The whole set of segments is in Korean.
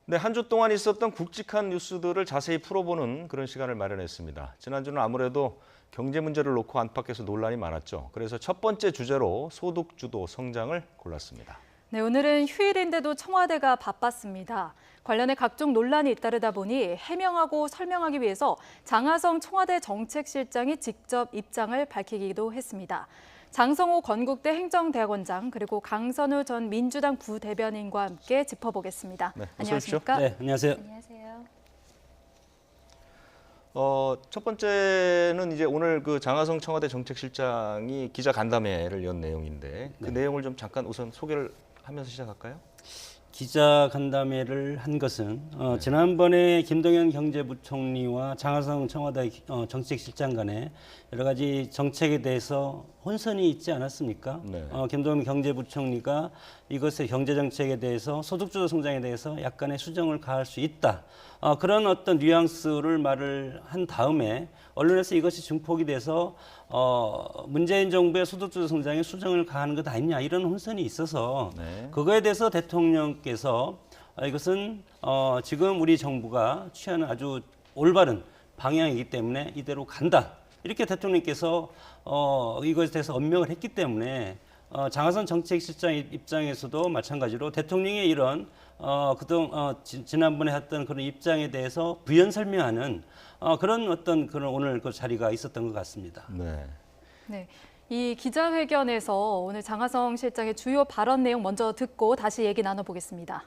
네, 한 주 동안 있었던 굵직한 뉴스들을 자세히 풀어보는 그런 시간을 마련했습니다. 지난주는 아무래도 경제 문제를 놓고 안팎에서 논란이 많았죠. 그래서 첫 번째 주제로 소득주도 성장을 골랐습니다. 네, 오늘은 휴일인데도 청와대가 바빴습니다. 관련해 각종 논란이 잇따르다 보니 해명하고 설명하기 위해서 장하성 청와대 정책실장이 직접 입장을 밝히기도 했습니다. 장성호 건국대 행정대학원장 그리고 강선우 전 민주당 부대변인과 함께 짚어보겠습니다. 네, 안녕하십니까? 네, 안녕하세요. 안녕하세요. 첫 번째는 이제 오늘 그 장하성 청와대 정책실장이 기자 간담회를 연 내용인데 그 내용을 좀 잠깐 우선 소개를 하면서 시작할까요? 기자 간담회를 한 것은 지난번에 김동연 경제부총리와 장하성 청와대 정책실장 간에 여러 가지 정책에 대해서 혼선이 있지 않았습니까? 네. 김동연 경제부총리가 이것의 경제정책에 대해서 소득주도 성장에 대해서 약간의 수정을 가할 수 있다. 그런 어떤 뉘앙스를 말을 한 다음에 언론에서 이것이 증폭이 돼서 문재인 정부의 소득주도 성장에 수정을 가하는 것 아니냐 이런 혼선이 있어서 네. 그거에 대해서 대통령께서 이것은 지금 우리 정부가 취하는 아주 올바른 방향이기 때문에 이대로 간다. 이렇게 대통령께서 이것에 대해서 언명을 했기 때문에 장하성 정책실장 입장에서도 마찬가지로 대통령의 이런 지난번에 했던 그런 입장에 대해서 부연 설명하는 그런 어떤 그런 오늘 그 자리가 있었던 것 같습니다. 네. 네, 이 기자회견에서 오늘 장하성 실장의 주요 발언 내용 먼저 듣고 다시 얘기 나눠보겠습니다.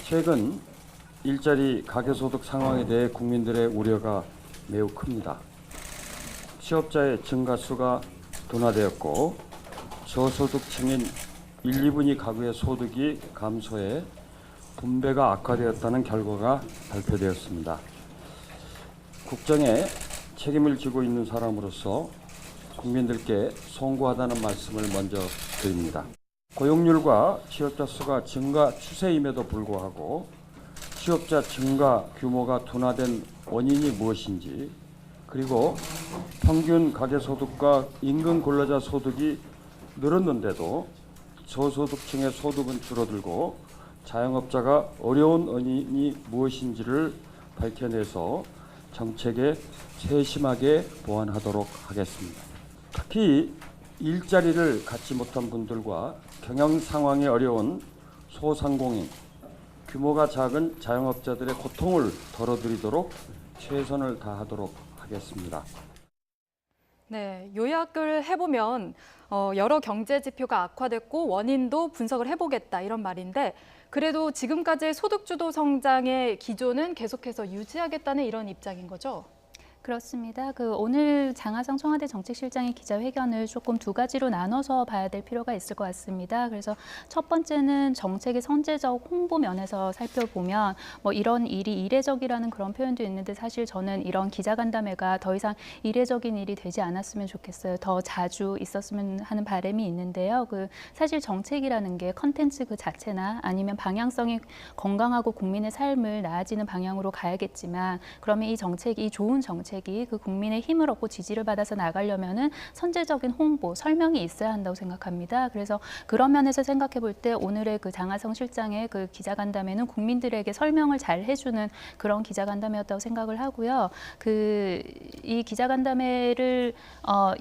최근 일자리 가계소득 상황에 대해 국민들의 우려가 매우 큽니다. 취업자의 증가수가 둔화되었고 저소득층인 1, 2분위 가구의 소득이 감소해 분배가 악화되었다는 결과가 발표되었습니다. 국정에 책임을 지고 있는 사람으로서 국민들께 송구하다는 말씀을 먼저 드립니다. 고용률과 취업자 수가 증가 추세임에도 불구하고 취업자 증가 규모가 둔화된 원인이 무엇인지, 그리고 평균 가계소득과 임금 근로자 소득이 늘었는데도 저소득층의 소득은 줄어들고 자영업자가 어려운 원인이 무엇인지를 밝혀내서 정책에 세심하게 보완하도록 하겠습니다. 특히 일자리를 갖지 못한 분들과 경영 상황이 어려운 소상공인, 규모가 작은 자영업자들의 고통을 덜어드리도록 최선을 다하도록 하겠습니다. 네, 요약을 해보면 여러 경제 지표가 악화됐고 원인도 분석을 해보겠다 이런 말인데 그래도 지금까지의 소득주도 성장의 기조는 계속해서 유지하겠다는 이런 입장인 거죠? 그렇습니다. 오늘 장하성 청와대 정책실장의 기자회견을 조금 두 가지로 나눠서 봐야 될 필요가 있을 것 같습니다. 그래서 첫 번째는 정책의 선제적 홍보 면에서 살펴보면 이런 일이 이례적이라는 그런 표현도 있는데 사실 저는 이런 기자간담회가 더 이상 이례적인 일이 되지 않았으면 좋겠어요. 더 자주 있었으면 하는 바람이 있는데요. 사실 정책이라는 게 컨텐츠 그 자체나 아니면 방향성이 건강하고 국민의 삶을 나아지는 방향으로 가야겠지만 그러면 이 정책이 이 좋은 정책이 그 국민의 힘을 얻고 지지를 받아서 나가려면은 선제적인 홍보, 설명이 있어야 한다고 생각합니다. 그래서 그런 면에서 생각해 볼 때 오늘의 그 장하성 실장의 그 기자간담회는 국민들에게 설명을 잘 해주는 그런 기자간담회였다고 생각을 하고요. 이 기자간담회를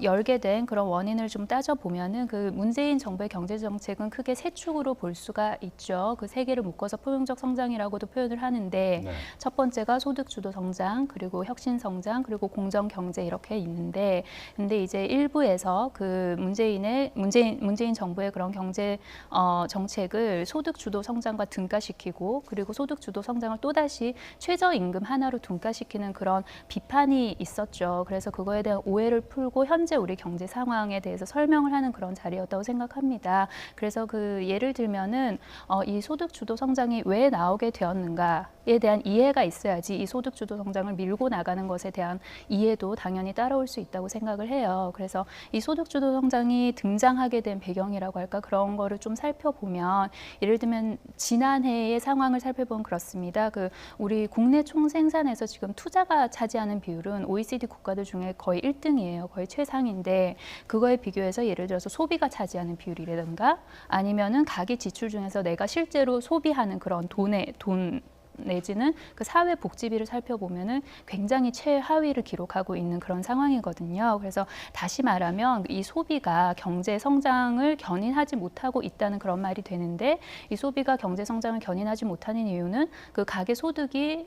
열게 된 그런 원인을 좀 따져보면은 그 문재인 정부의 경제정책은 크게 세 축으로 볼 수가 있죠. 그 세 개를 묶어서 포용적 성장이라고도 표현을 하는데 네. 첫 번째가 소득주도 성장, 그리고 혁신 성장, 그리고 공정 경제 이렇게 있는데 근데 이제 일부에서 그 문재인 정부의 그런 경제 정책을 소득 주도 성장과 등가시키고 그리고 소득 주도 성장을 또다시 최저임금 하나로 등가시키는 그런 비판이 있었죠. 그래서 그거에 대한 오해를 풀고 현재 우리 경제 상황에 대해서 설명을 하는 그런 자리였다고 생각합니다. 그래서 예를 들면은 이 소득 주도 성장이 왜 나오게 되었는가 대한 이해가 있어야지 이 소득주도 성장을 밀고 나가는 것에 대한 이해도 당연히 따라올 수 있다고 생각을 해요. 그래서 이 소득주도 성장이 등장하게 된 배경이라고 할까 그런 거를 좀 살펴보면 예를 들면 지난해의 상황을 살펴보면 그렇습니다. 우리 국내 총생산에서 지금 투자가 차지하는 비율은 OECD 국가들 중에 거의 1등이에요. 거의 최상인데 그거에 비교해서 예를 들어서 소비가 차지하는 비율이라든가 아니면은 가계 지출 중에서 내가 실제로 소비하는 그런 돈 내지는 그 사회 복지비를 살펴보면은 굉장히 최하위를 기록하고 있는 그런 상황이거든요. 그래서 다시 말하면 이 소비가 경제 성장을 견인하지 못하고 있다는 그런 말이 되는데 이 소비가 경제 성장을 견인하지 못하는 이유는 그 가계 소득이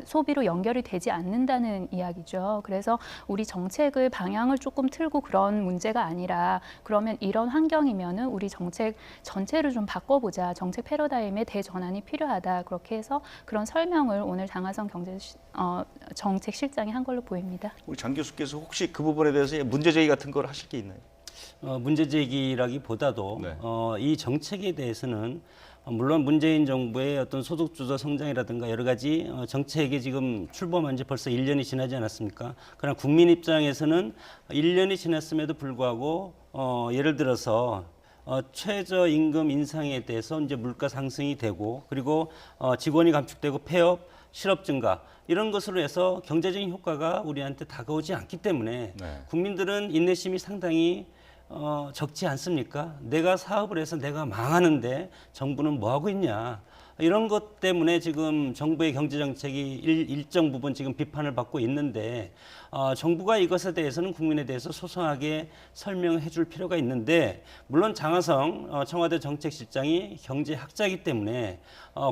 소비로 연결이 되지 않는다는 이야기죠. 그래서 우리 정책을 방향을 조금 틀고 그런 문제가 아니라 그러면 이런 환경이면은 우리 정책 전체를 좀 바꿔보자. 정책 패러다임의 대전환이 필요하다. 그렇게 해서 그런 설명을 오늘 장하성 정책실장이 한 걸로 보입니다. 우리 장 교수께서 혹시 그 부분에 대해서 문제 제기 같은 걸 하실 게 있나요? 문제 제기라기보다도 네. 이 정책에 대해서는 물론 문재인 정부의 어떤 소득주도 성장이라든가 여러 가지 정책이 지금 출범한 지 벌써 1년이 지나지 않았습니까? 그러나 국민 입장에서는 1년이 지났음에도 불구하고 예를 들어서 최저임금 인상에 대해서 이제 물가 상승이 되고 그리고 직원이 감축되고 폐업, 실업 증가 이런 것으로 해서 경제적인 효과가 우리한테 다가오지 않기 때문에 네. 국민들은 인내심이 상당히 적지 않습니까? 내가 사업을 해서 내가 망하는데 정부는 뭐 하고 있냐? 이런 것 때문에 지금 정부의 경제 정책이 일정 부분 지금 비판을 받고 있는데 정부가 이것에 대해서는 국민에 대해서 소상하게 설명해 줄 필요가 있는데 물론 장하성 청와대 정책실장이 경제학자이기 때문에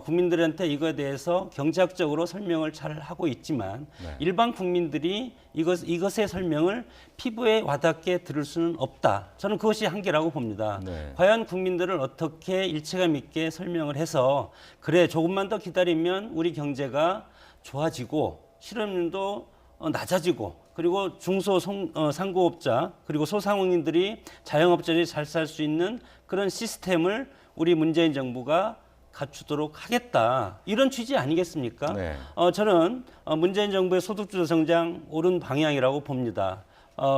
국민들한테 이거에 대해서 경제학적으로 설명을 잘 하고 있지만 네. 일반 국민들이 이것의 설명을 피부에 와닿게 들을 수는 없다. 저는 그것이 한계라고 봅니다. 네. 과연 국민들을 어떻게 일체감 있게 설명을 해서 그래 조금만 더 기다리면 우리 경제가 좋아지고 실업률도 낮아지고 그리고 상고업자 그리고 소상공인들이 자영업자들이 잘 살 수 있는 그런 시스템을 우리 문재인 정부가 갖추도록 하겠다. 이런 취지 아니겠습니까? 네. 저는 문재인 정부의 소득주도 성장 옳은 방향이라고 봅니다.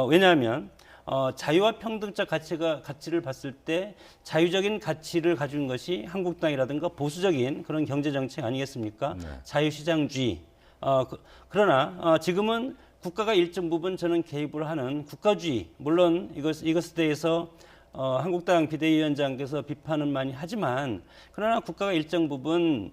왜냐하면 자유와 평등적 가치를 봤을 때 자유적인 가치를 가진 것이 한국당이라든가 보수적인 그런 경제 정책 아니겠습니까? 네. 자유시장주의. 그러나 지금은 국가가 일정 부분 저는 개입을 하는 국가주의. 물론 이것에 대해서 한국당 비대위원장께서 비판은 많이 하지만 그러나 국가가 일정 부분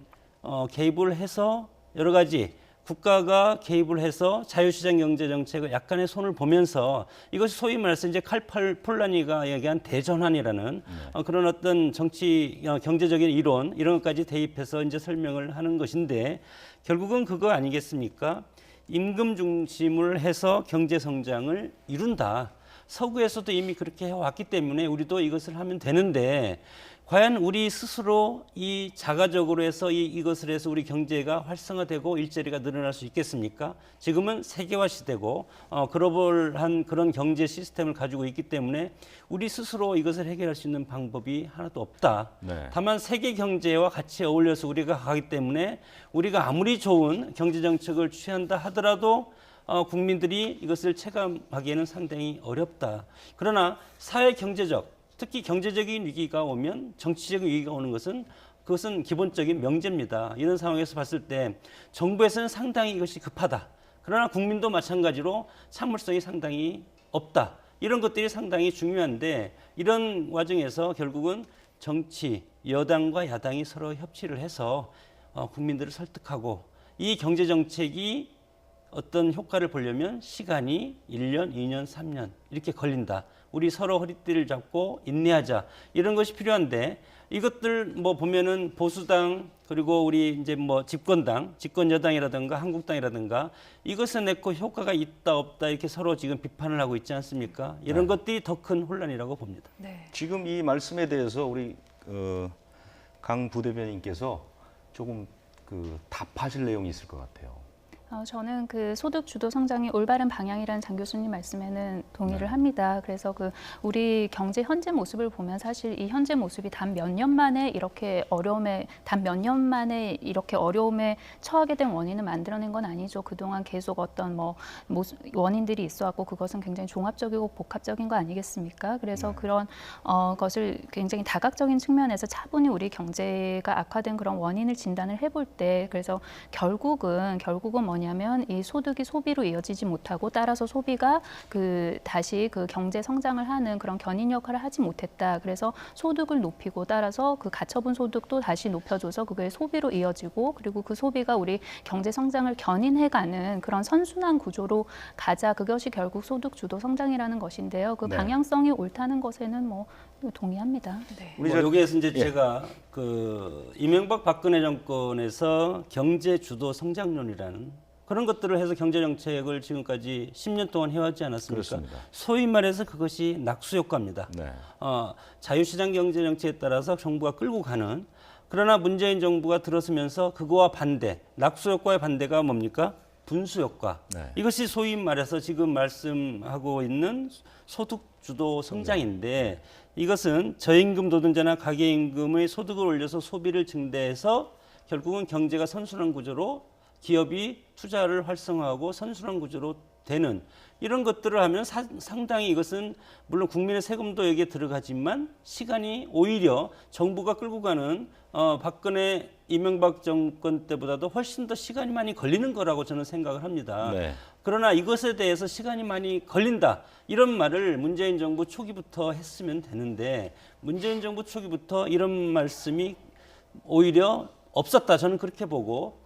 개입을 해서 여러 가지 국가가 개입을 해서 자유시장 경제 정책을 약간의 손을 보면서 이것이 소위 말해서 이제 칼폴라니가 얘기한 대전환이라는 그런 어떤 정치 경제적인 이론 이런 것까지 대입해서 이제 설명을 하는 것인데 결국은 그거 아니겠습니까? 임금 중심을 해서 경제 성장을 이룬다. 서구에서도 이미 그렇게 해왔기 때문에 우리도 이것을 하면 되는데 과연 우리 스스로 이 자가적으로 해서 이것을 해서 우리 경제가 활성화되고 일자리가 늘어날 수 있겠습니까? 지금은 세계화 시대고 글로벌한 그런 경제 시스템을 가지고 있기 때문에 우리 스스로 이것을 해결할 수 있는 방법이 하나도 없다. 네. 다만 세계 경제와 같이 어울려서 우리가 가기 때문에 우리가 아무리 좋은 경제 정책을 취한다 하더라도 국민들이 이것을 체감하기에는 상당히 어렵다. 그러나 사회 경제적 특히 경제적인 위기가 오면 정치적인 위기가 오는 그것은 기본적인 명제입니다. 이런 상황에서 봤을 때 정부에서는 상당히 이것이 급하다. 그러나 국민도 마찬가지로 참을성이 상당히 없다. 이런 것들이 상당히 중요한데 이런 과정에서 결국은 정치, 여당과 야당이 서로 협치를 해서 국민들을 설득하고 이 경제 정책이 어떤 효과를 보려면 시간이 1년, 2년, 3년 이렇게 걸린다. 우리 서로 허리띠를 잡고 인내하자. 이런 것이 필요한데 이것들 뭐 보면은 보수당 그리고 우리 이제 뭐 집권당, 집권 여당이라든가 한국당이라든가 이것에 내고 효과가 있다 없다 이렇게 서로 지금 비판을 하고 있지 않습니까? 이런 것들이 더 큰 혼란이라고 봅니다. 네. 지금 이 말씀에 대해서 우리 강 부대변인께서 조금 답하실 내용이 있을 것 같아요. 저는 그 소득 주도 성장이 올바른 방향이라는 장 교수님 말씀에는 동의를 합니다. 그래서 그 우리 경제 현재 모습을 보면 사실 이 현재 모습이 단 몇 년 만에 이렇게 어려움에 처하게 된 원인을 만들어낸 건 아니죠. 그동안 계속 어떤 원인들이 있어왔고 그것은 굉장히 종합적이고 복합적인 거 아니겠습니까? 그래서 그런 것을 굉장히 다각적인 측면에서 차분히 우리 경제가 악화된 그런 원인을 진단을 해볼 때 그래서 결국은 뭐냐면 이 소득이 소비로 이어지지 못하고 따라서 소비가 다시 경제 성장을 하는 그런 견인 역할을 하지 못했다. 그래서 소득을 높이고 따라서 그 가처분 소득도 다시 높여줘서 그게 소비로 이어지고 그리고 그 소비가 우리 경제 성장을 견인해가는 그런 선순환 구조로 가자. 그것이 결국 소득 주도 성장이라는 것인데요. 그 네. 방향성이 옳다는 것에는 동의합니다. 네. 여기에서 이제 제가 이명박 박근혜 정권에서 경제 주도 성장론이라는 그런 것들을 해서 경제 정책을 지금까지 10년 동안 해왔지 않았습니까? 그렇습니다. 소위 말해서 그것이 낙수 효과입니다. 네. 자유시장 경제 정책에 따라서 정부가 끌고 가는 그러나 문재인 정부가 들어서면서 그거와 반대, 낙수 효과의 반대가 뭡니까? 분수 효과. 네. 이것이 소위 말해서 지금 말씀하고 있는 소득 주도 성장인데 이것은 저임금 노동자나 가계임금의 소득을 올려서 소비를 증대해서 결국은 경제가 선순환 구조로 기업이 투자를 활성화하고 선순환 구조로 되는 이런 것들을 하면 상당히 이것은 물론 국민의 세금도 여기에 들어가지만 시간이 오히려 정부가 끌고 가는 박근혜 이명박 정권 때보다도 훨씬 더 시간이 많이 걸리는 거라고 저는 생각을 합니다. 네. 그러나 이것에 대해서 시간이 많이 걸린다 이런 말을 문재인 정부 초기부터 했으면 되는데 문재인 정부 초기부터 이런 말씀이 오히려 없었다 저는 그렇게 보고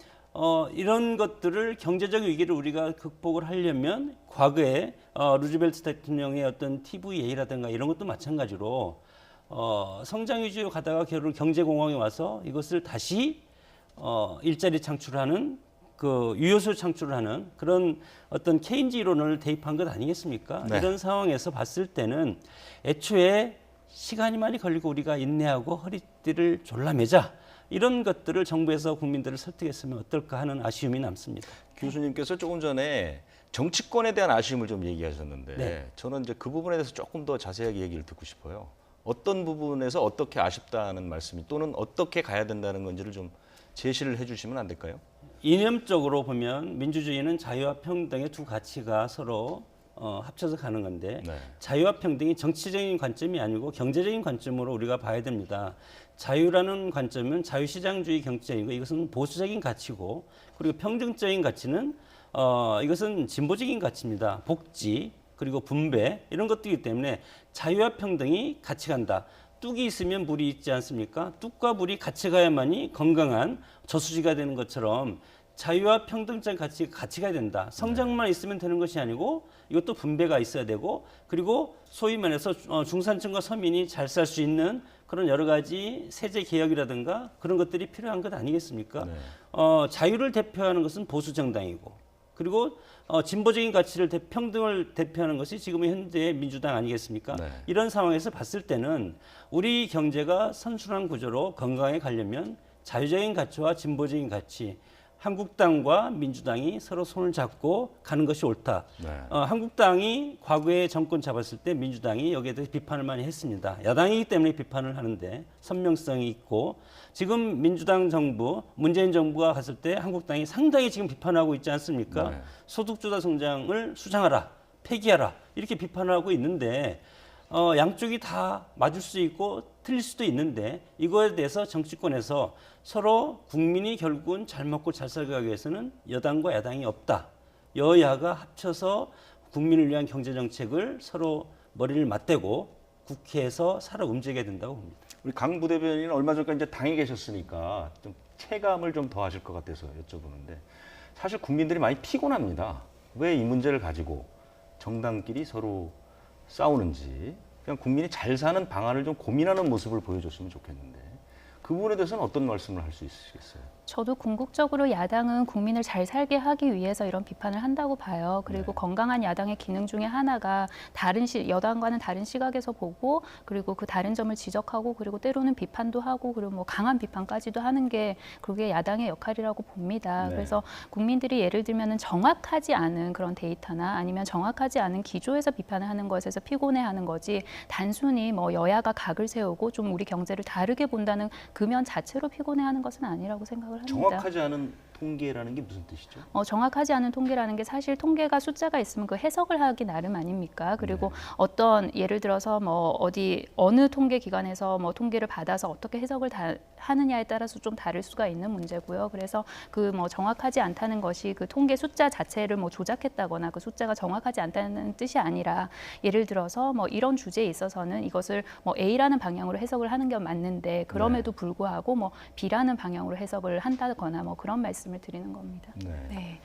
이런 것들을 경제적 위기를 우리가 극복을 하려면 과거에 루즈벨트 대통령의 어떤 TVA라든가 이런 것도 마찬가지로 성장 위주로 가다가 결국 경제 공황이 와서 이것을 다시 일자리 창출하는 그 유효수 창출하는 그런 어떤 케인즈 이론을 대입한 것 아니겠습니까? 네. 이런 상황에서 봤을 때는 애초에 시간이 많이 걸리고 우리가 인내하고 허리띠를 졸라매자 이런 것들을 정부에서 국민들을 설득했으면 어떨까 하는 아쉬움이 남습니다. 교수님께서 조금 전에 정치권에 대한 아쉬움을 좀 얘기하셨는데 네. 저는 이제 그 부분에 대해서 조금 더 자세하게 얘기를 듣고 싶어요. 어떤 부분에서 어떻게 아쉽다는 말씀이 또는 어떻게 가야 된다는 건지를 좀 제시를 해주시면 안 될까요? 이념적으로 보면 민주주의는 자유와 평등의 두 가치가 서로 합쳐서 가는 건데 네. 자유와 평등이 정치적인 관점이 아니고 경제적인 관점으로 우리가 봐야 됩니다. 자유라는 관점은 자유시장주의 경제이고 이것은 보수적인 가치고 그리고 평등적인 가치는 이것은 진보적인 가치입니다. 복지 그리고 분배 이런 것들이기 때문에 자유와 평등이 같이 간다. 뚝이 있으면 물이 있지 않습니까? 뚝과 물이 같이 가야만이 건강한 저수지가 되는 것처럼 자유와 평등적 같이 가야 된다. 성장만 있으면 되는 것이 아니고 이것도 분배가 있어야 되고 그리고 소위 말해서 중산층과 서민이 잘 살 수 있는 그런 여러 가지 세제 개혁이라든가 그런 것들이 필요한 것 아니겠습니까? 네. 자유를 대표하는 것은 보수 정당이고 그리고 진보적인 가치를 평등을 대표하는 것이 지금의 현재의 민주당 아니겠습니까? 네. 이런 상황에서 봤을 때는 우리 경제가 선순환 구조로 건강하게 가려면 자유적인 가치와 진보적인 가치 한국당과 민주당이 서로 손을 잡고 가는 것이 옳다. 네. 한국당이 과거에 정권 잡았을 때 민주당이 여기에 대해서 비판을 많이 했습니다. 야당이기 때문에 비판을 하는데 선명성이 있고 지금 민주당 정부, 문재인 정부가 갔을 때 한국당이 상당히 지금 비판하고 있지 않습니까? 네. 소득주도 성장을 수장하라, 폐기하라 이렇게 비판을 하고 있는데 양쪽이 다 맞을 수 있고 틀릴 수도 있는데 이거에 대해서 정치권에서 서로 국민이 결국은 잘 먹고 잘 살기 위해서는 여당과 야당이 없다. 여야가 합쳐서 국민을 위한 경제 정책을 서로 머리를 맞대고 국회에서 살아 움직여야 된다고 봅니다. 우리 강 부대변인은 얼마 전까지 이제 당에 계셨으니까 좀 체감을 좀 더 하실 것 같아서 여쭤보는데 사실 국민들이 많이 피곤합니다. 왜 이 문제를 가지고 정당끼리 서로 싸우는지 그냥 국민이 잘 사는 방안을 좀 고민하는 모습을 보여줬으면 좋겠는데 그 부분에 대해서는 어떤 말씀을 할 수 있으시겠어요? 저도 궁극적으로 야당은 국민을 잘 살게 하기 위해서 이런 비판을 한다고 봐요. 그리고 건강한 야당의 기능 중에 하나가 여당과는 다른 시각에서 보고 그리고 그 다른 점을 지적하고 그리고 때로는 비판도 하고 그리고 뭐 강한 비판까지도 하는 게 그게 야당의 역할이라고 봅니다. 네. 그래서 국민들이 예를 들면 정확하지 않은 그런 데이터나 아니면 정확하지 않은 기조에서 비판을 하는 것에서 피곤해하는 거지 단순히 뭐 여야가 각을 세우고 좀 우리 경제를 다르게 본다는 그 면 자체로 피곤해하는 것은 아니라고 생각을 합니다. 정확하지 않은 통계라는 게 무슨 뜻이죠? 정확하지 않은 통계라는 게 사실 통계가 숫자가 있으면 그 해석을 하기 나름 아닙니까? 그리고 어떤 예를 들어서 뭐 어느 통계 기관에서 뭐 통계를 받아서 어떻게 해석을 하느냐에 따라서 좀 다를 수가 있는 문제고요. 그래서 그 뭐 정확하지 않다는 것이 그 통계 숫자 자체를 뭐 조작했다거나 그 숫자가 정확하지 않다는 뜻이 아니라 예를 들어서 뭐 이런 주제에 있어서는 이것을 뭐 A라는 방향으로 해석을 하는 게 맞는데 그럼에도 불구하고 뭐 B라는 방향으로 해석을 한다거나 뭐 그런 말씀을 드리는 겁니다. 네.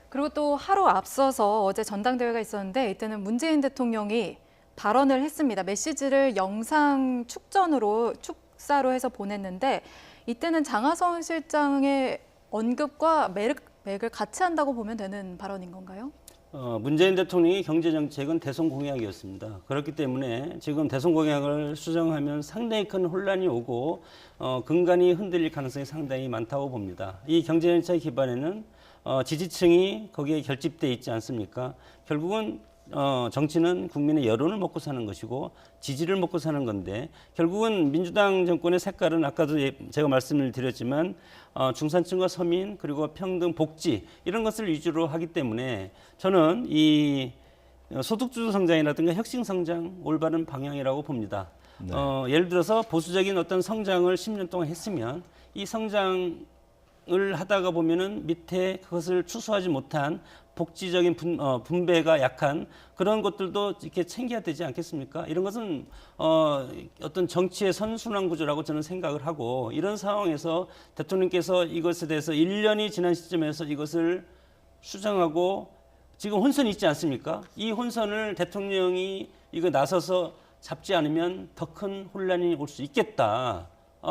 그리고 또 하루 앞서서 어제 전당대회가 있었는데 이때는 문재인 대통령이 발언을 했습니다. 메시지를 영상 축사로 해서 보냈는데 이때는 장하성 실장의 언급과 맥을 같이 한다고 보면 되는 발언인 건가요? 문재인 대통령의 경제정책은 대선 공약이었습니다. 그렇기 때문에 지금 대선 공약을 수정하면 상당히 큰 혼란이 오고 근간이 흔들릴 가능성이 상당히 많다고 봅니다. 이 경제정책 기반에는 지지층이 거기에 결집돼 있지 않습니까? 결국은 정치는 국민의 여론을 먹고 사는 것이고 지지를 먹고 사는 건데 결국은 민주당 정권의 색깔은 아까도 제가 말씀을 드렸지만 중산층과 서민 그리고 평등 복지 이런 것을 위주로 하기 때문에 저는 이 소득주도 성장이라든가 혁신 성장 올바른 방향이라고 봅니다. 예를 들어서 보수적인 어떤 성장을 10년 동안 했으면 이 성장을 하다가 보면은 밑에 그것을 추수하지 못한 복지적인 분배가 약한 그런 것들도 이렇게 챙겨야 되지 않겠습니까? 이런 것은 어떤 정치의 선순환 구조라고 저는 생각을 하고 이런 상황에서 대통령께서 이것에 대해서 1년이 지난 시점에서 이것을 수정하고 지금 혼선이 있지 않습니까? 이 혼선을 대통령이 이거 나서서 잡지 않으면 더 큰 혼란이 올 수 있겠다.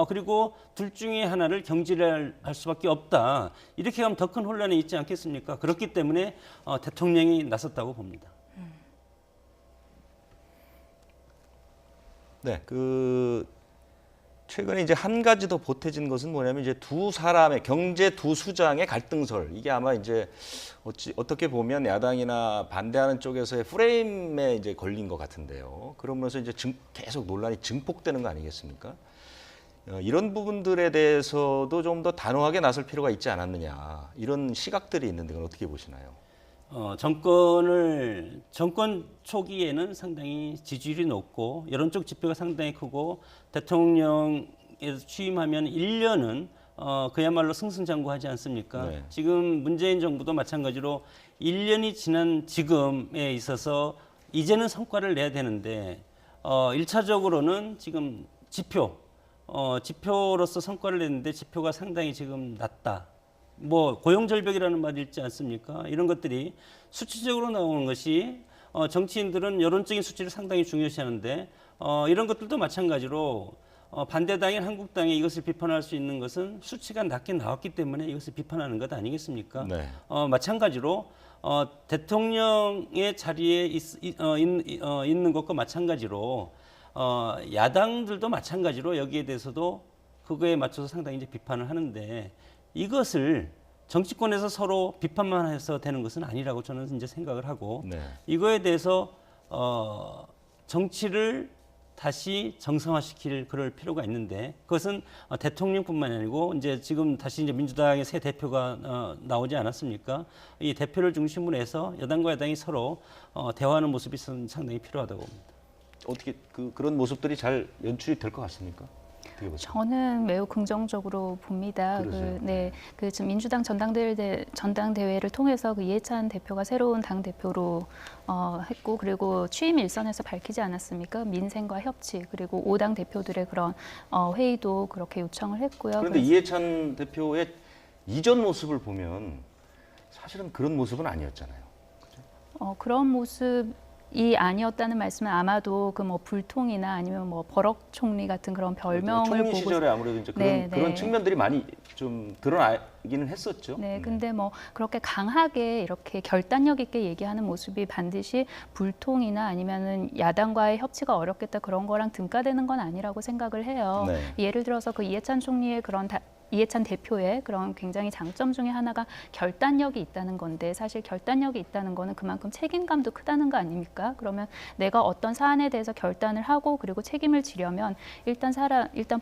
그리고 둘 중에 하나를 경질할 수밖에 없다. 이렇게 하면 더 큰 혼란이 있지 않겠습니까? 그렇기 때문에 대통령이 나섰다고 봅니다. 네, 최근에 이제 한 가지 더 보태진 것은 뭐냐면 이제 두 사람의 경제 두 수장의 갈등설 이게 아마 이제 어떻게 보면 야당이나 반대하는 쪽에서의 프레임에 이제 걸린 것 같은데요. 그러면서 이제 계속 논란이 증폭되는 거 아니겠습니까? 이런 부분들에 대해서도 좀 더 단호하게 나설 필요가 있지 않았느냐 이런 시각들이 있는데 그건 어떻게 보시나요? 정권 초기에는 상당히 지지율이 높고 여론적 지표가 상당히 크고 대통령에서 취임하면 1년은 그야말로 승승장구하지 않습니까? 네. 지금 문재인 정부도 마찬가지로 1년이 지난 지금에 있어서 이제는 성과를 내야 되는데 1차적으로는 지금 지표로서 성과를 냈는데 지표가 상당히 지금 낮다. 뭐 고용절벽이라는 말이 있지 않습니까? 이런 것들이 수치적으로 나오는 것이 정치인들은 여론적인 수치를 상당히 중요시하는데 이런 것들도 마찬가지로 반대당인 한국당이 이것을 비판할 수 있는 것은 수치가 낮게 나왔기 때문에 이것을 비판하는 것 아니겠습니까? 네. 마찬가지로 대통령의 자리에 있는 것과 마찬가지로 야당들도 마찬가지로 여기에 대해서도 그거에 맞춰서 상당히 이제 비판을 하는데 이것을 정치권에서 서로 비판만 해서 되는 것은 아니라고 저는 이제 생각을 하고 네. 이거에 대해서 정치를 다시 정상화시킬 그럴 필요가 있는데 그것은 대통령뿐만이 아니고 이제 지금 다시 이제 민주당의 새 대표가 나오지 않았습니까? 이 대표를 중심으로 해서 여당과 야당이 서로 대화하는 모습이 상당히 필요하다고 봅니다. 어떻게 그런 모습들이 잘 연출이 될 것 같습니까? 어떻게 보세요? 저는 매우 긍정적으로 봅니다. 그러세요? 지금 민주당 전당대회를 통해서 그 이해찬 대표가 새로운 당 대표로 했고 그리고 취임 일선에서 밝히지 않았습니까? 민생과 협치 그리고 5당 대표들의 그런 회의도 그렇게 요청을 했고요. 그런데 이해찬 대표의 이전 모습을 보면 사실은 그런 모습은 아니었잖아요. 그런 모습 이 아니었다는 말씀은 아마도 그 뭐 불통이나 아니면 뭐 버럭 총리 같은 그런 별명을 총리 보고 시절에 아무래도 이제 네, 그런 네. 측면들이 많이 좀 드러나기는 했었죠. 네, 근데 뭐 그렇게 강하게 이렇게 결단력 있게 얘기하는 모습이 반드시 불통이나 아니면은 야당과의 협치가 어렵겠다 그런 거랑 등가되는 건 아니라고 생각을 해요. 네. 예를 들어서 그 이해찬 총리의 그런 이해찬 대표의 그런 굉장히 장점 중에 하나가 결단력이 있다는 건데 사실 결단력이 있다는 거는 그만큼 책임감도 크다는 거 아닙니까? 그러면 내가 어떤 사안에 대해서 결단을 하고 그리고 책임을 지려면 일단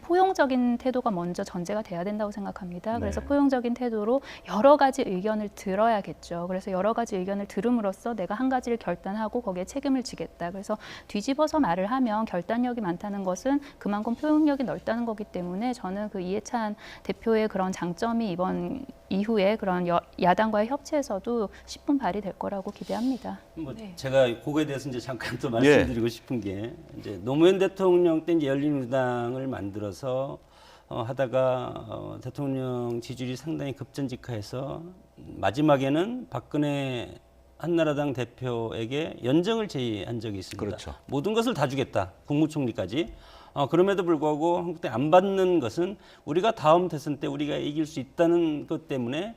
포용적인 태도가 먼저 전제가 돼야 된다고 생각합니다. 그래서 네. 포용적인 태도로 여러 가지 의견을 들어야겠죠. 그래서 여러 가지 의견을 들음으로써 내가 한 가지를 결단하고 거기에 책임을 지겠다. 그래서 뒤집어서 말을 하면 결단력이 많다는 것은 그만큼 포용력이 넓다는 거기 때문에 저는 그 이해찬 대표의 그런 장점이 이번 이후에 그런 야당과의 협치에서도 10분 발휘될 거라고 기대합니다. 뭐 네. 제가 그거에 대해서 이제 잠깐 또 말씀드리고 싶은 게 이제 노무현 대통령 때 이제 열린우리당을 만들어서 하다가 대통령 지지율이 상당히 급전직하해서 마지막에는 박근혜 한나라당 대표에게 연정을 제의한 적이 있습니다. 그렇죠. 모든 것을 다 주겠다. 국무총리까지. 그럼에도 불구하고 한국 때 안 받는 것은 우리가 다음 대선 때 우리가 이길 수 있다는 것 때문에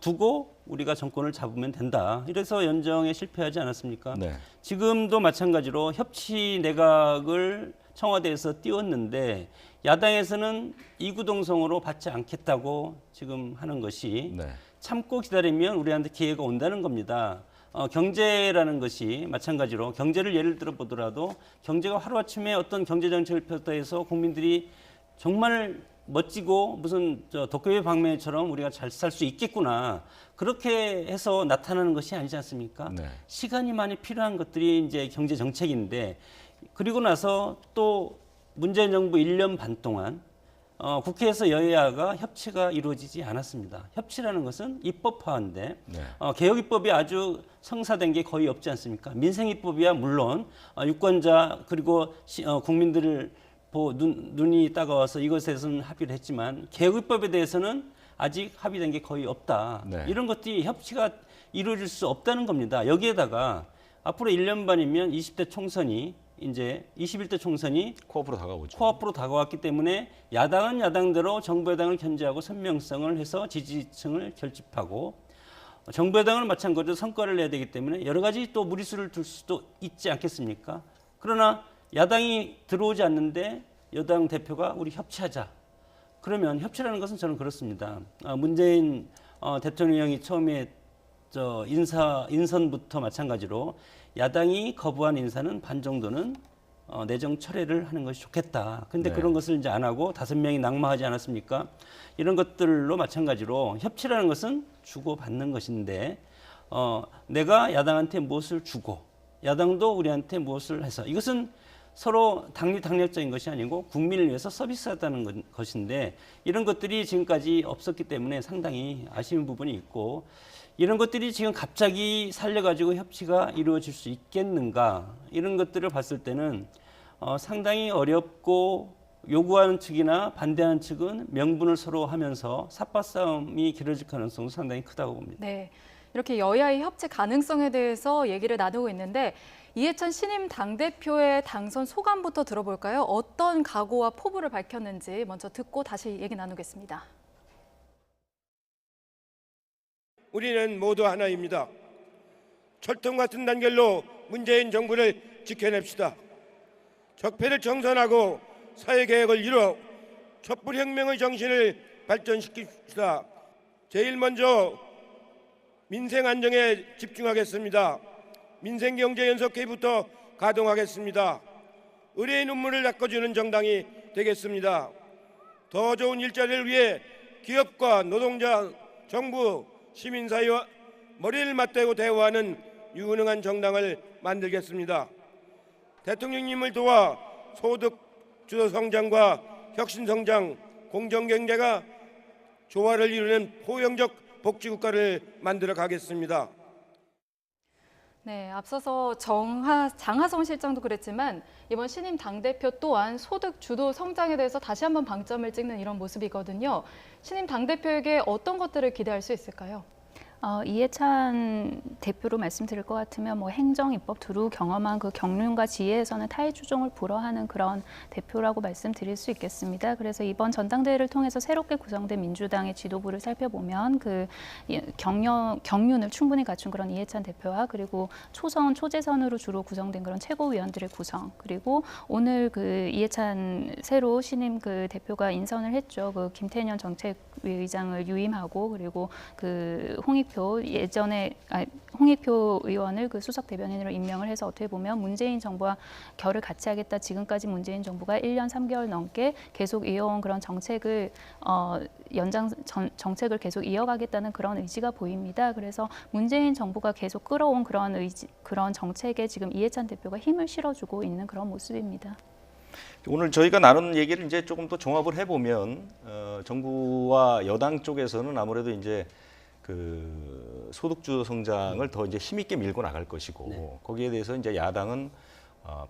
두고 우리가 정권을 잡으면 된다. 이래서 연정에 실패하지 않았습니까? 네. 지금도 마찬가지로 협치 내각을 청와대에서 띄웠는데 야당에서는 이구동성으로 받지 않겠다고 지금 하는 것이 네. 참고 기다리면 우리한테 기회가 온다는 겁니다. 경제라는 것이 마찬가지로 경제를 예를 들어 보더라도 경제가 하루아침에 어떤 경제정책을 폈다 해서 국민들이 정말 멋지고 무슨 도쿄의 방면처럼 우리가 잘 살 수 있겠구나 그렇게 해서 나타나는 것이 아니지 않습니까? 네. 시간이 많이 필요한 것들이 이제 경제 정책인데 그리고 나서 또 문재인 정부 1년 반 동안 국회에서 여야가 협치가 이루어지지 않았습니다. 협치라는 것은 입법화인데 네. 개혁 입법이 아주 성사된 게 거의 없지 않습니까? 민생 입법이야 물론 유권자 그리고 국민들을 눈이 따가워서 이것에서는 합의를 했지만 개혁 입법에 대해서는 아직 합의된 게 거의 없다. 네. 이런 것들이 협치가 이루어질 수 없다는 겁니다. 여기에다가 앞으로 1년 반이면 20대 총선이 이제 21대 총선이 코앞으로 다가오죠. 코앞으로 다가왔기 때문에 야당은 야당대로 정부 여당을 견제하고 선명성을 해서 지지층을 결집하고 정부 여당은 마찬가지로 성과를 내야 되기 때문에 여러 가지 또 무리수를 둘 수도 있지 않겠습니까? 그러나 야당이 들어오지 않는데 여당 대표가 우리 협치하자. 그러면 협치라는 것은 저는 그렇습니다. 문재인 대통령이 처음에 인선부터 마찬가지로 야당이 거부한 인사는 반 정도는 내정 철회를 하는 것이 좋겠다. 근데 네. 그런 것을 이제 안 하고 5명이 낙마하지 않았습니까? 이런 것들로 마찬가지로 협치라는 것은 주고받는 것인데 내가 야당한테 무엇을 주고 야당도 우리한테 무엇을 해서 이것은 서로 당력적인 것이 아니고 국민을 위해서 서비스하다는 것인데 이런 것들이 지금까지 없었기 때문에 상당히 아쉬운 부분이 있고 이런 것들이 지금 갑자기 살려가지고 협치가 이루어질 수 있겠는가 이런 것들을 봤을 때는 상당히 어렵고 요구하는 측이나 반대하는 측은 명분을 서로 하면서 삿바싸움이 길어질 가능성도 상당히 크다고 봅니다. 네, 이렇게 여야의 협치 가능성에 대해서 얘기를 나누고 있는데 이해찬 신임 당대표의 당선 소감부터 들어볼까요? 어떤 각오와 포부를 밝혔는지 먼저 듣고 다시 얘기 나누겠습니다. 우리는 모두 하나입니다. 철통 같은 단결로 문재인 정부를 지켜냅시다. 적폐를 정산하고 사회개혁을 이뤄 촛불혁명의 정신을 발전시킵시다. 제일 먼저 민생 안정에 집중하겠습니다. 민생경제연석회부터 가동하겠습니다. 의뢰의 눈물을 닦아주는 정당이 되겠습니다. 더 좋은 일자리를 위해 기업과 노동자, 정부, 시민사회와 머리를 맞대고 대화하는 유능한 정당을 만들겠습니다. 대통령님을 도와 소득 주도 성장과 혁신 성장, 공정 경제가 조화를 이루는 포용적 복지국가를 만들어 가겠습니다. 네, 앞서서 장하성 실장도 그랬지만 이번 신임 당대표 또한 소득 주도 성장에 대해서 다시 한번 방점을 찍는 이런 모습이거든요. 신임 당대표에게 어떤 것들을 기대할 수 있을까요? 이해찬 대표로 말씀드릴 것 같으면 뭐 행정, 입법 두루 경험한 그 경륜과 지혜에서는 타의 추종을 불허하는 그런 대표라고 말씀드릴 수 있겠습니다. 그래서 이번 전당대회를 통해서 새롭게 구성된 민주당의 지도부를 살펴보면 그 경륜을 충분히 갖춘 그런 이해찬 대표와 그리고 초선, 초재선으로 주로 구성된 그런 최고위원들의 구성, 그리고 오늘 그 이해찬 새로 신임 그 대표가 인선을 했죠. 그 김태년 정책위의장을 유임하고 그리고 그 홍익표 의원을 그 수석 대변인으로 임명을 해서 어떻게 보면 문재인 정부와 결을 같이 하겠다. 지금까지 문재인 정부가 1년 3개월 넘게 계속 이어온 그런 정책을 정책을 계속 이어가겠다는 그런 의지가 보입니다. 그래서 문재인 정부가 계속 끌어온 그런 정책에 지금 이해찬 대표가 힘을 실어주고 있는 그런 모습입니다. 오늘 저희가 나눈 얘기를 이제 조금 더 종합을 해보면 정부와 여당 쪽에서는 아무래도 이제 그 소득주 성장을 더 이제 힘있게 밀고 나갈 것이고 거기에 대해서 이제 야당은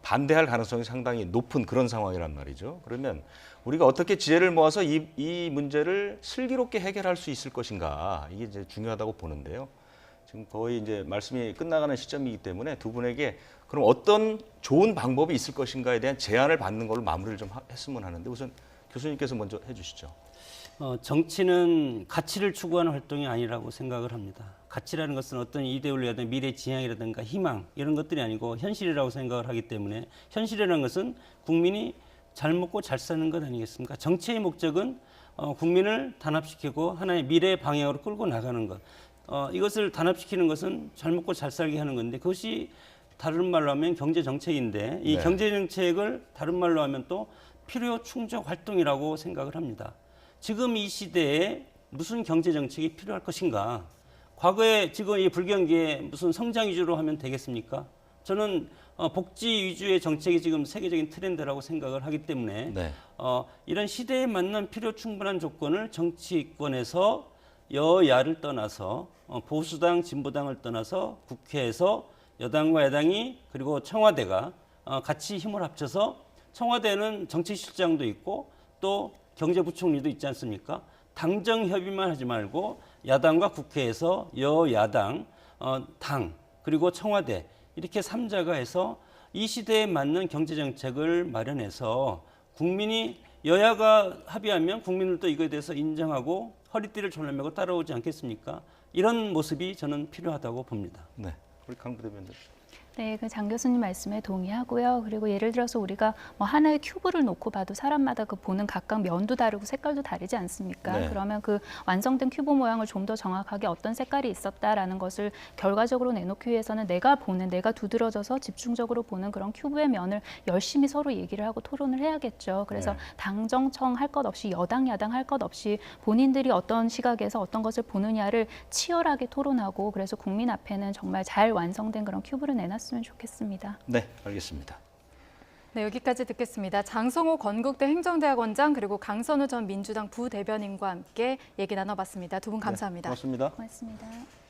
반대할 가능성이 상당히 높은 그런 상황이란 말이죠. 그러면 우리가 어떻게 지혜를 모아서 이 문제를 슬기롭게 해결할 수 있을 것인가 이게 이제 중요하다고 보는데요. 지금 거의 이제 말씀이 끝나가는 시점이기 때문에 두 분에게 그럼 어떤 좋은 방법이 있을 것인가에 대한 제안을 받는 걸로 마무리를 좀 했으면 하는데 우선 교수님께서 먼저 해주시죠. 정치는 가치를 추구하는 활동이 아니라고 생각을 합니다. 가치라는 것은 어떤 이데올리라든가 미래 지향이라든가 희망 이런 것들이 아니고 현실이라고 생각을 하기 때문에 현실이라는 것은 국민이 잘 먹고 잘 사는 것 아니겠습니까? 정치의 목적은 국민을 단합시키고 하나의 미래 방향으로 끌고 나가는 것. 이것을 단합시키는 것은 잘 먹고 잘 살게 하는 건데 그것이 다른 말로 하면 경제 정책인데 이 경제 정책을 다른 말로 하면 또 필요 충족 활동이라고 생각을 합니다. 지금 이 시대에 무슨 경제 정책이 필요할 것인가? 과거에 지금 이 불경기에 무슨 성장 위주로 하면 되겠습니까? 저는 복지 위주의 정책이 지금 세계적인 트렌드라고 생각을 하기 때문에 이런 시대에 맞는 필요 충분한 조건을 정치권에서 여야를 떠나서 보수당, 진보당을 떠나서 국회에서 여당과 야당이 그리고 청와대가 같이 힘을 합쳐서 청와대는 정책실장도 있고 또 경제부총리도 있지 않습니까? 당정 협의만 하지 말고 야당과 국회에서 여야당, 당 그리고 청와대 이렇게 3자가 해서 이 시대에 맞는 경제정책을 마련해서 국민이 여야가 합의하면 국민들도 이거에 대해서 인정하고 허리띠를 졸라매고 따라오지 않겠습니까? 이런 모습이 저는 필요하다고 봅니다. 네, 우리 강 부대변인. 네, 그 장 교수님 말씀에 동의하고요. 그리고 예를 들어서 우리가 뭐 하나의 큐브를 놓고 봐도 사람마다 그 보는 각각 면도 다르고 색깔도 다르지 않습니까? 네. 그러면 그 완성된 큐브 모양을 좀 더 정확하게 어떤 색깔이 있었다라는 것을 결과적으로 내놓기 위해서는 내가 두드러져서 집중적으로 보는 그런 큐브의 면을 열심히 서로 얘기를 하고 토론을 해야겠죠. 그래서 당정청 할 것 없이 여당, 야당 할 것 없이 본인들이 어떤 시각에서 어떤 것을 보느냐를 치열하게 토론하고 그래서 국민 앞에는 정말 잘 완성된 그런 큐브를 내놨습니다. 으면 좋겠습니다. 네, 알겠습니다. 네, 여기까지 듣겠습니다. 장성호 건국대 행정대학원장 그리고 강선우 전 민주당 부대변인과 함께 얘기 나눠봤습니다. 두 분 감사합니다. 네, 고맙습니다. 고맙습니다.